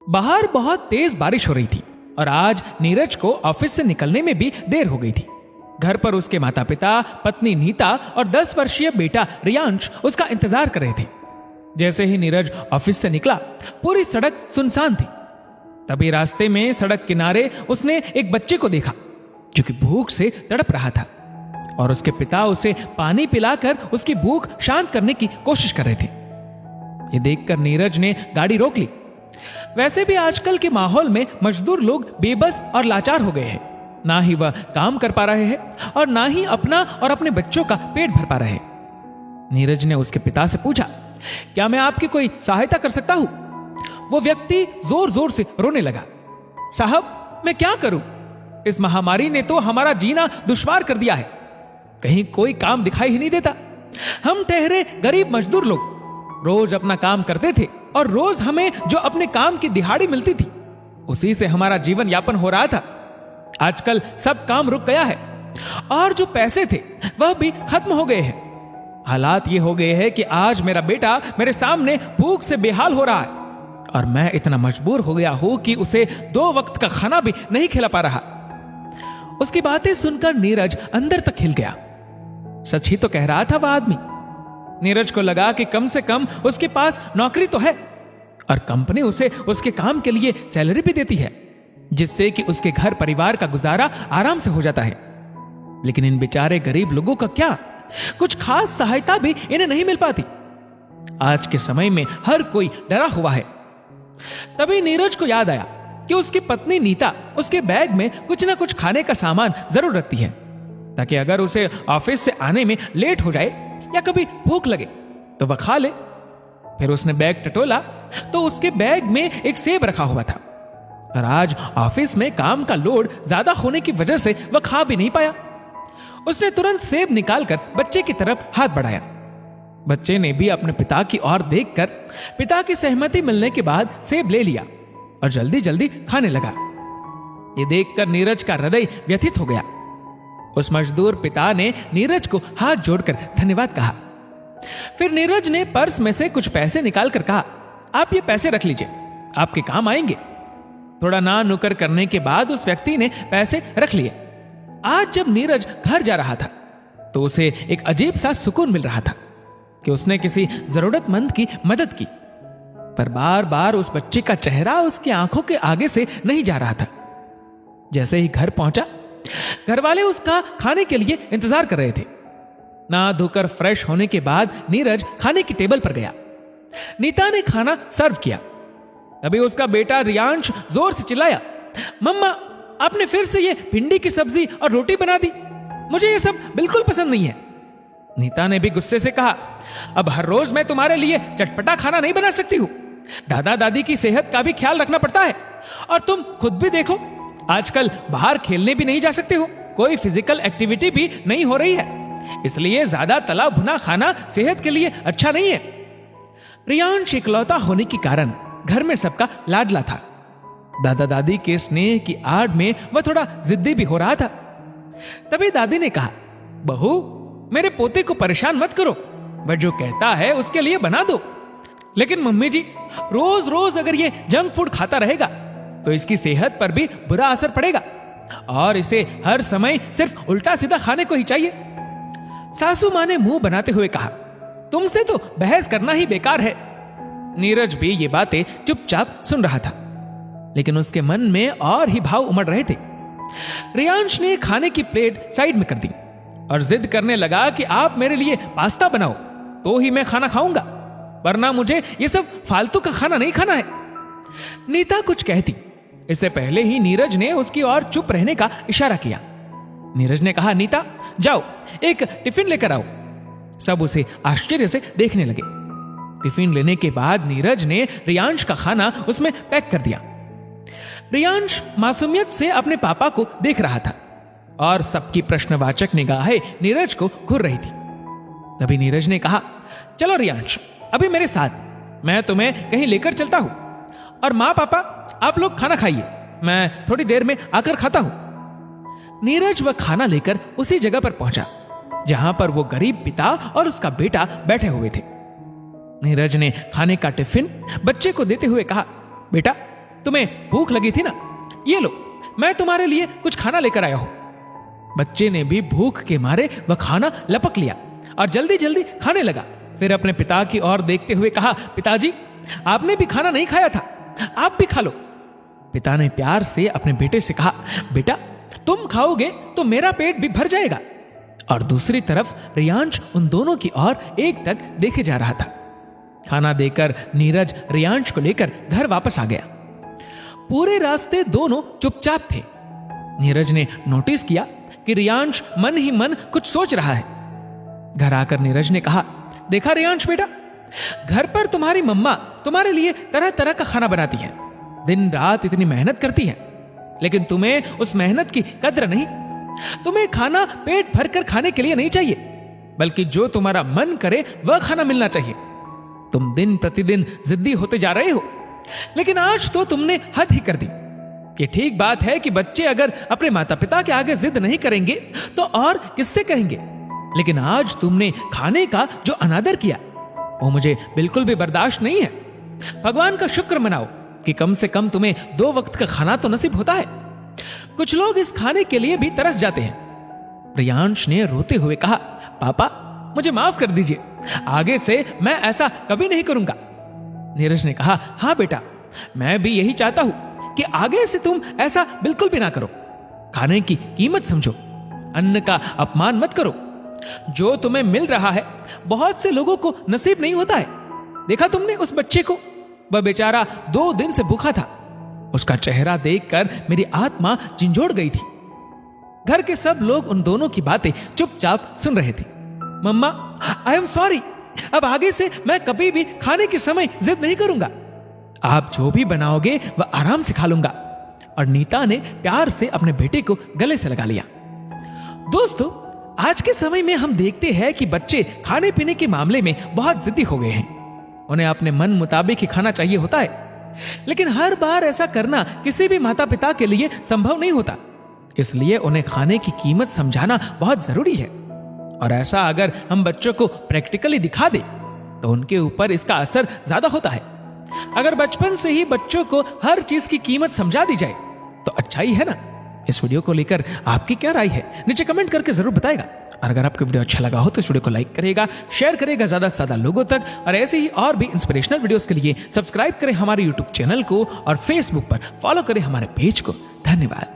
बाहर बहुत तेज बारिश हो रही थी और आज नीरज को ऑफिस से निकलने में भी देर हो गई थी। घर पर उसके माता पिता, पत्नी नीता और 10 वर्षीय बेटा रियांश उसका इंतजार कर रहे थे। जैसे ही नीरज ऑफिस से निकला, पूरी सड़क सुनसान थी। तभी रास्ते में सड़क किनारे उसने एक बच्चे को देखा जो कि भूख से तड़प रहा था और उसके पिता उसे पानी पिलाकर उसकी भूख शांत करने की कोशिश कर रहे थे। यह देखकर नीरज ने गाड़ी रोक ली। वैसे भी आजकल के माहौल में मजदूर लोग बेबस और लाचार हो गए हैं। ना ही वह काम कर पा रहे हैं और ना ही अपना और अपने बच्चों का पेट भर पा रहे हैं। नीरज ने उसके पिता से पूछा, क्या मैं आपकी कोई सहायता कर सकता हूं? वो व्यक्ति जोर जोर से रोने लगा। साहब, मैं क्या करूं? इस महामारी ने तो हमारा जीना दुश्वार कर दिया है। कहीं कोई काम दिखाई ही नहीं देता। हम ठहरे गरीब मजदूर लोग रोज अपना काम करते थे और रोज हमें जो अपने काम की दिहाड़ी मिलती थी उसी से हमारा जीवन यापन हो रहा था। आजकल सब काम रुक गया है और जो पैसे थे वह भी खत्म हो गए हैं। हालात ये हो गए हैं कि आज मेरा बेटा मेरे सामने भूख से बेहाल हो रहा है और मैं इतना मजबूर हो गया हूं कि उसे 2 वक्त का खाना भी नहीं खिला पा रहा। उसकी बातें सुनकर नीरज अंदर तक हिल गया। सच ही तो कह रहा था वह आदमी। नीरज को लगा कि कम से कम उसके पास नौकरी तो है और कंपनी उसे उसके काम के लिए सैलरी भी देती है, जिससे कि उसके घर परिवार का गुजारा आराम से हो जाता है। लेकिन इन बेचारे गरीब लोगों का क्या? कुछ खास सहायता भी इन्हें नहीं मिल पाती। आज के समय में हर कोई डरा हुआ है। तभी नीरज को याद आया कि उसकी पत्नी नीता उसके बैग में कुछ ना कुछ खाने का सामान जरूर रखती है, ताकि अगर उसे ऑफिस से आने में लेट हो जाए या कभी भूख लगे तो वह खा ले। फिर उसने बैग टटोला तो उसके बैग में एक सेब रखा हुआ था और आज ऑफिस में काम का लोड ज्यादा होने की वजह से वह खा भी नहीं पाया। उसने तुरंत सेब निकालकर बच्चे की तरफ हाथ बढ़ाया। बच्चे ने भी अपने पिता की ओर देखकर पिता की सहमति मिलने के बाद सेब ले लिया और जल्दी जल्दी खाने लगा। यह देखकर नीरज का हृदय व्यथित हो गया। उस मजदूर पिता ने नीरज को हाथ जोड़कर धन्यवाद कहा। फिर नीरज ने पर्स में से कुछ पैसे निकालकर कहा, आप ये पैसे रख लीजिए, आपके काम आएंगे। थोड़ा ना नुकर करने के बाद उस व्यक्ति ने पैसे रख लिए। आज जब नीरज घर जा रहा था तो उसे एक अजीब सा सुकून मिल रहा था कि उसने किसी जरूरतमंद की मदद की। पर बार बार उस बच्चे का चेहरा उसकी आंखों के आगे से नहीं जा रहा था। जैसे ही घर पहुंचा, घर वाले उसका खाने के लिए इंतजार कर रहे थे। ना धोकर फ्रेश होने के बाद नीरज खाने की टेबल पर गया। नीता ने खाना सर्व किया। तभी उसका बेटा रियांश जोर से चिल्लाया, मम्मा, आपने फिर से ये भिंडी की सब्जी और रोटी बना दी। मुझे ये सब बिल्कुल पसंद नहीं है। नीता ने भी गुस्से से कहा, अब हर रोज मैं तुम्हारे लिए चटपटा खाना नहीं बना सकती हूँ। दादा दादी की सेहत का भी ख्याल रखना पड़ता है और तुम खुद भी देखो, आजकल बाहर खेलने भी नहीं जा सकते हो, कोई फिजिकल एक्टिविटी भी नहीं हो रही है, इसलिए ज्यादा तला भुना खाना सेहत के लिए अच्छा नहीं है। रियांश इकलौता होने के कारण घर में सबका लाडला था। दादा दादी के स्नेह की आड़ में वह थोड़ा जिद्दी भी हो रहा था। तभी दादी ने कहा, बहू, मेरे पोते को परेशान मत करो, वह जो कहता है उसके लिए बना दो। लेकिन मम्मी जी, रोज रोज अगर ये जंक फूड खाता रहेगा तो इसकी सेहत पर भी बुरा असर पड़ेगा और इसे हर समय सिर्फ उल्टा सीधा खाने को ही चाहिए। सासू मां ने मुंह बनाते हुए कहा, तुमसे तो बहस करना ही बेकार है। नीरज भी ये बातें चुपचाप सुन रहा था, लेकिन उसके मन में और ही भाव उमड़ रहे थे। रियांश ने खाने की प्लेट साइड में कर दी और जिद करने लगा कि आप मेरे लिए पास्ता बनाओ तो ही मैं खाना खाऊंगा, वरना मुझे ये सब फालतू का खाना नहीं खाना है। नीता कुछ कहती, इससे पहले ही नीरज ने उसकी ओर चुप रहने का इशारा किया। नीरज ने कहा, नीता, जाओ एक टिफिन लेकर आओ। सब उसे आश्चर्य से देखने लगे। टिफिन लेने के बाद नीरज ने रियांश का खाना उसमें पैक कर दिया। रियांश मासूमियत से अपने पापा को देख रहा था और सबकी प्रश्नवाचक निगाहें नीरज को घूर रही थी। तभी नीरज ने कहा, चलो रियांश, अभी मेरे साथ, मैं तुम्हें कहीं लेकर चलता हूं और मां पापा आप लोग खाना खाइए, मैं थोड़ी देर में आकर खाता हूं। नीरज वह खाना लेकर उसी जगह पर पहुंचा जहां पर वो गरीब पिता और उसका बेटा बैठे हुए थे। नीरज ने खाने का टिफिन बच्चे को देते हुए कहा, बेटा तुम्हें भूख लगी थी ना, ये लो, मैं तुम्हारे लिए कुछ खाना लेकर आया हूं। बच्चे ने भी भूख के मारे वह खाना लपक लिया और जल्दी जल्दी खाने लगा। फिर अपने पिता की ओर देखते हुए कहा, पिताजी, आपने भी खाना नहीं खाया था, आप भी खा लो। पिता ने प्यार से अपने बेटे से कहा, बेटा, तुम खाओगे तो मेरा पेट भी भर जाएगा। और दूसरी तरफ रियांश उन दोनों की ओर एकटक देखे जा रहा था। खाना देकर नीरज रियांश को लेकर घर वापस आ गया। पूरे रास्ते दोनों चुपचाप थे। नीरज ने नोटिस किया कि रियांश मन ही मन कुछ सोच रहा है। घर आकर नीरज ने कहा, देखा रियांश बेटा, घर पर तुम्हारी मम्मा तुम्हारे लिए तरह तरह का खाना बनाती है, दिन रात इतनी मेहनत करती है, लेकिन तुम्हें उस मेहनत की कद्र नहीं। तुम्हें खाना पेट भरकर खाने के लिए नहीं चाहिए, बल्कि जो तुम्हारा मन करे वह खाना मिलना चाहिए। तुम दिन प्रतिदिन जिद्दी होते जा रहे हो, लेकिन आज तो तुमने हद ही कर दी। ये ठीक बात है कि बच्चे अगर अपने माता पिता के आगे जिद नहीं करेंगे तो और किससे कहेंगे, लेकिन आज तुमने खाने का जो अनादर किया वो मुझे बिल्कुल भी बर्दाश्त नहीं है। भगवान का शुक्र मनाओ कि कम से कम तुम्हें 2 वक्त का खाना तो नसीब होता है। कुछ लोग इस खाने के लिए भी तरस जाते हैं। रियांश ने रोते हुए कहा, पापा, मुझे माफ कर दीजिए, आगे से मैं ऐसा कभी नहीं करूंगा। नीरज ने कहा, हां बेटा, मैं भी यही चाहता हूं कि आगे से तुम ऐसा बिल्कुल भी ना करो। खाने की कीमत समझो, अन्न का अपमान मत करो। जो तुम्हें मिल रहा है बहुत से लोगों को नसीब नहीं होता है। देखा तुमने उस बच्चे को, वह बेचारा 2 दिन से भूखा था। उसका चेहरा देखकर मेरी आत्मा झंझोड़ गई थी। घर के सब लोग उन दोनों की बातें चुपचाप सुन रहे थे। मम्मा, आई एम सॉरी, अब आगे से मैं कभी भी खाने के समय जिद नहीं करूंगा। आप जो भी बनाओगे वह आराम से खा लूंगा। और नीता ने प्यार से अपने बेटे को गले से लगा लिया। दोस्तों, आज के समय में हम देखते हैं कि बच्चे खाने पीने के मामले में बहुत जिद्दी हो गए हैं। उन्हें अपने मन मुताबिक ही खाना चाहिए होता है, लेकिन हर बार ऐसा करना किसी भी माता पिता के लिए संभव नहीं होता। इसलिए उन्हें खाने की कीमत समझाना बहुत जरूरी है। और ऐसा अगर हम बच्चों को प्रैक्टिकली दिखा दे तो उनके ऊपर इसका असर ज्यादा होता है। अगर बचपन से ही बच्चों को हर चीज की कीमत समझा दी जाए तो अच्छा ही है ना। इस वीडियो को लेकर आपकी क्या राय है, नीचे कमेंट करके जरूर बताएगा। और अगर आपको वीडियो अच्छा लगा हो तो इस वीडियो को लाइक करेगा, शेयर करेगा ज्यादा से ज्यादा लोगों तक। और ऐसे ही और भी इंस्पिरेशनल वीडियोस के लिए सब्सक्राइब करें हमारे यूट्यूब चैनल को और फेसबुक पर फॉलो करें हमारे पेज को। धन्यवाद।